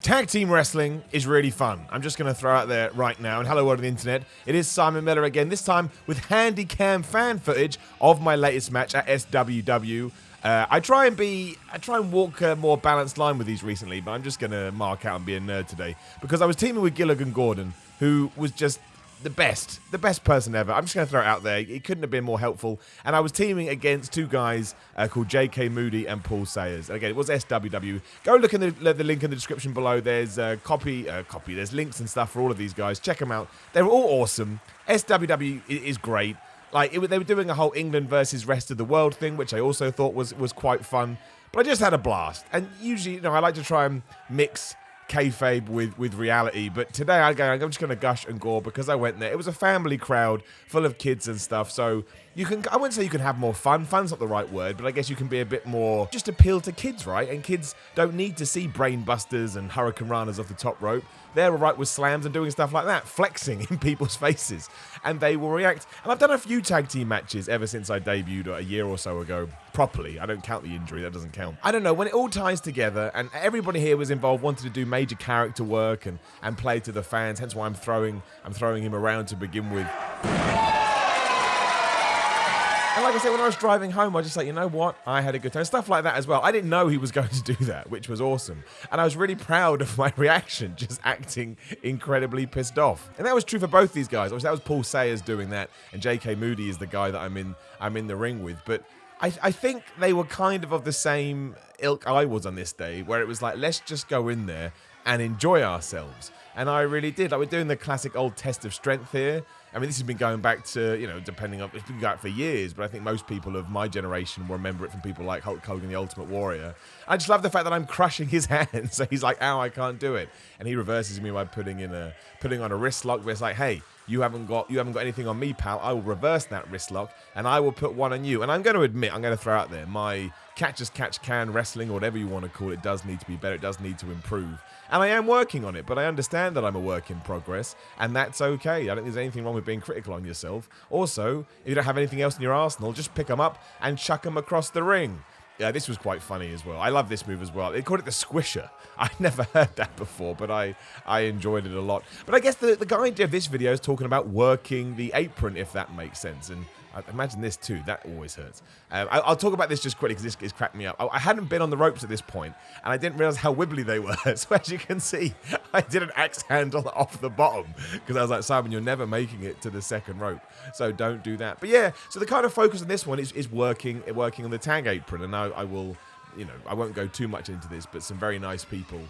Tag team wrestling is really fun. I'm just going to throw out there right now, and hello world of the internet. It is Simon Miller again, this time with handy cam fan footage of my latest match at SWW. I try and walk a more balanced line with these recently, but I'm just going to mark out and be a nerd today because I was teaming with Gilligan Gordon, who was just the best person ever. I'm just going to throw it out there. It couldn't have been more helpful. And I was teaming against two guys called JK Moody and Paul Sayers. And again, it was SWW. Go look in the link in the description below. There's there's links and stuff for all of these guys. Check them out. They were all awesome. SWW is great. They were doing a whole England versus rest of the world thing, which I also thought was quite fun. But I just had a blast. And usually, I like to try and mix kayfabe with reality, but today I'm just going to gush and gore because I went there. It was a family crowd full of kids and stuff, so I wouldn't say you can have more fun. Fun's not the right word, but I guess you can be a bit more, just appeal to kids, right? And kids don't need to see brain busters and hurricane runners off the top rope. They're all right with slams and doing stuff like that, flexing in people's faces, and they will react. And I've done a few tag team matches ever since I debuted a year or so ago, properly. I don't count the injury, that doesn't count. I don't know, when it all ties together, and everybody here was involved, wanted to do major character work and play to the fans, hence why I'm throwing him around to begin with. And like I said, when I was driving home, I was just like, you know what? I had a good time. Stuff like that as well. I didn't know he was going to do that, which was awesome. And I was really proud of my reaction, just acting incredibly pissed off. And that was true for both these guys. Obviously, that was Paul Sayers doing that, and JK Moody is the guy that I'm in the ring with. But I think they were kind of the same ilk I was on this day, where it was like, let's just go in there and enjoy ourselves. And I really did. Like, we're doing the classic old test of strength here. I mean, this has been going back to, depending on, it's been going for years, but I think most people of my generation will remember it from people like Hulk Hogan, the Ultimate Warrior. I just love the fact that I'm crushing his hand, so he's like, ow, I can't do it. And he reverses me by putting on a wrist lock, where it's like, hey, you haven't got anything on me, pal. I will reverse that wrist lock, and I will put one on you. And I'm going to admit, I'm going to throw out there, my catch as catch can wrestling, or whatever you want to call it, does need to be better. It does need to improve. And I am working on it, but I understand that I'm a work in progress, and that's okay. I don't think there's anything wrong with being critical on yourself. Also, if you don't have anything else in your arsenal, just pick them up and chuck them across the ring. Yeah, this was quite funny as well. I love this move as well. They called it the squisher. I'd never heard that before, but I enjoyed it a lot. But I guess the idea of this video is talking about working the apron, if that makes sense. And I imagine this too. That always hurts. I'll talk about this just quickly because this is cracking me up. I hadn't been on the ropes at this point, and I didn't realize how wibbly they were. So as you can see, I did an axe handle off the bottom because I was like, Simon, you're never making it to the second rope, so don't do that. But yeah, so the kind of focus on this one is working on the tag apron, and I will, I won't go too much into this, but some very nice people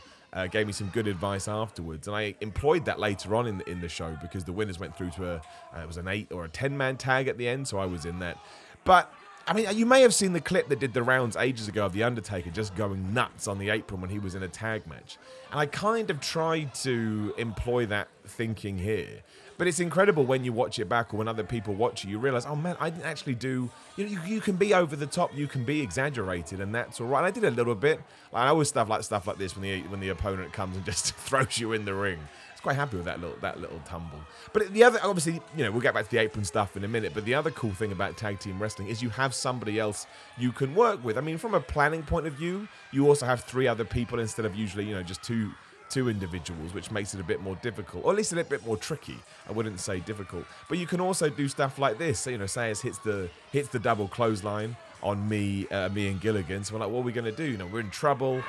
gave me some good advice afterwards, and I employed that later on in the show because the winners went through to it was an 8 or a 10-man tag at the end, so I was in that. But I mean, you may have seen the clip that did the rounds ages ago of The Undertaker just going nuts on the apron when he was in a tag match, and I kind of tried to employ that thinking here. But it's incredible when you watch it back or when other people watch it, you realize, oh man, I didn't actually do, you can be over the top, you can be exaggerated, and that's all right. And I did a little bit. Like, I always stuff like this when the opponent comes and just throws you in the ring. I was quite happy with that little tumble. But the other, obviously, we'll get back to the apron stuff in a minute, but the other cool thing about tag team wrestling is you have somebody else you can work with. I mean, from a planning point of view, you also have 3 other people instead of usually, just two individuals, which makes it a bit more difficult, or at least a little bit more tricky. I wouldn't say difficult, but you can also do stuff like this. So, Sayers hits the double clothesline on me and Gilligan. So we're like, what are we going to do? We're in trouble.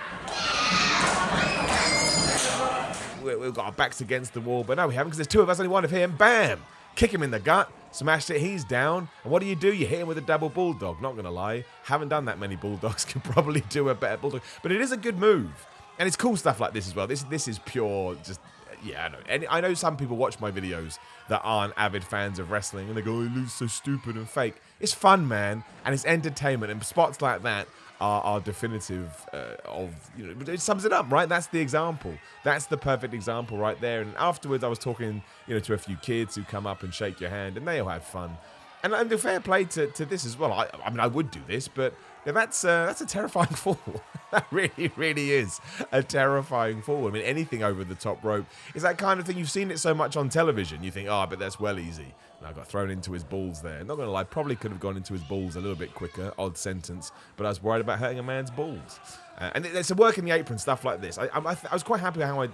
We've got our backs against the wall, but no, we haven't, because there's 2 of us, only one of him. Bam! Kick him in the gut, smashed it, he's down. And what do? You hit him with a double bulldog. Not going to lie, haven't done that many bulldogs, could probably do a better bulldog, but it is a good move. And it's cool stuff like this as well. This is pure, just, yeah, I know. And I know some people watch my videos that aren't avid fans of wrestling, and they go, oh, it looks so stupid and fake. It's fun, man, and it's entertainment, and spots like that are definitive it sums it up, right? That's the example. That's the perfect example right there. And afterwards, I was talking, to a few kids who come up and shake your hand, and they all had fun. And the fair play to this as well. I mean, I would do this, but Now that's a terrifying fall. That really, really is a terrifying fall. I mean, anything over the top rope is that kind of thing. You've seen it so much on television. You think, oh, but that's well easy. And I got thrown into his balls there. Not gonna lie, probably could have gone into his balls a little bit quicker. Odd sentence, but I was worried about hurting a man's balls. And it's a work in the apron, stuff like this. I was quite happy how I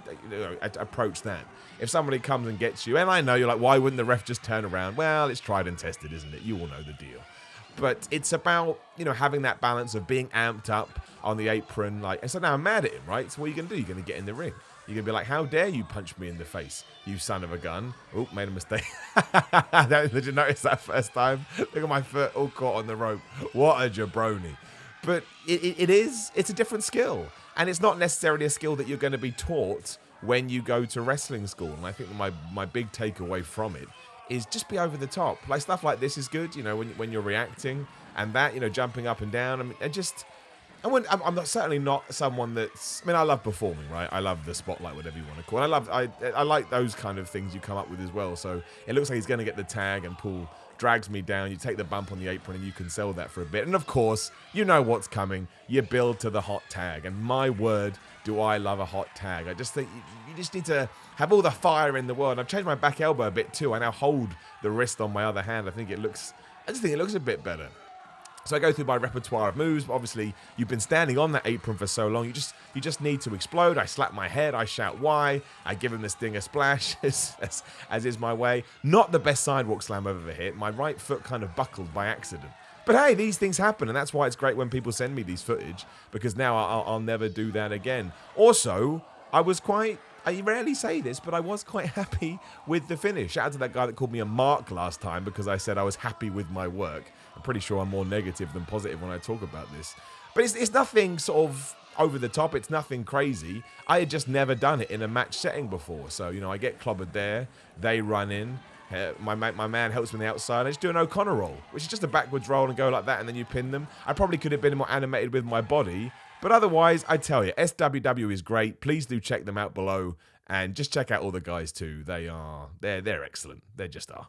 approached that. If somebody comes and gets you, and I know you're like, why wouldn't the ref just turn around? Well, it's tried and tested, isn't it? You all know the deal. But it's about, having that balance of being amped up on the apron. And so now I'm mad at him, right? So what are you going to do? You're going to get in the ring. You're going to be like, how dare you punch me in the face, you son of a gun. Oh, made a mistake. Did you notice that first time? Look at my foot all caught on the rope. What a jabroni. But it's a different skill. And it's not necessarily a skill that you're going to be taught when you go to wrestling school. And I think my big takeaway from it is just be over the top. Stuff like this is good, when you're reacting and that, jumping up and down. I mean, I'm not certainly not someone that's. I mean, I love performing, right? I love the spotlight, whatever you want to call it. I like those kind of things you come up with as well. So it looks like he's going to get the tag, and Paul drags me down. You take the bump on the apron, and you can sell that for a bit. And of course, you know what's coming. You build to the hot tag, and my word, do I love a hot tag. I just think you just need to have all the fire in the world. I've changed my back elbow a bit too. I now hold the wrist on my other hand. I just think it looks a bit better. So I go through my repertoire of moves, but obviously you've been standing on that apron for so long, you just need to explode. I slap my head, I shout why, I give him the stinger splash, as is my way. Not the best sidewalk slam I've ever hit. My right foot kind of buckled by accident. But hey, these things happen, and that's why it's great when people send me these footage, because now I'll never do that again. Also, I rarely say this, but I was quite happy with the finish. Shout out to that guy that called me a mark last time because I said I was happy with my work. I'm pretty sure I'm more negative than positive when I talk about this. But it's nothing sort of over the top. It's nothing crazy. I had just never done it in a match setting before. So, I get clobbered there. They run in. My man helps me on the outside. I just do an O'Connor roll, which is just a backwards roll and go like that, and then you pin them. I probably could have been more animated with my body. But otherwise, I tell you, SWW is great. Please do check them out below. And just check out all the guys too. They're excellent. They just are.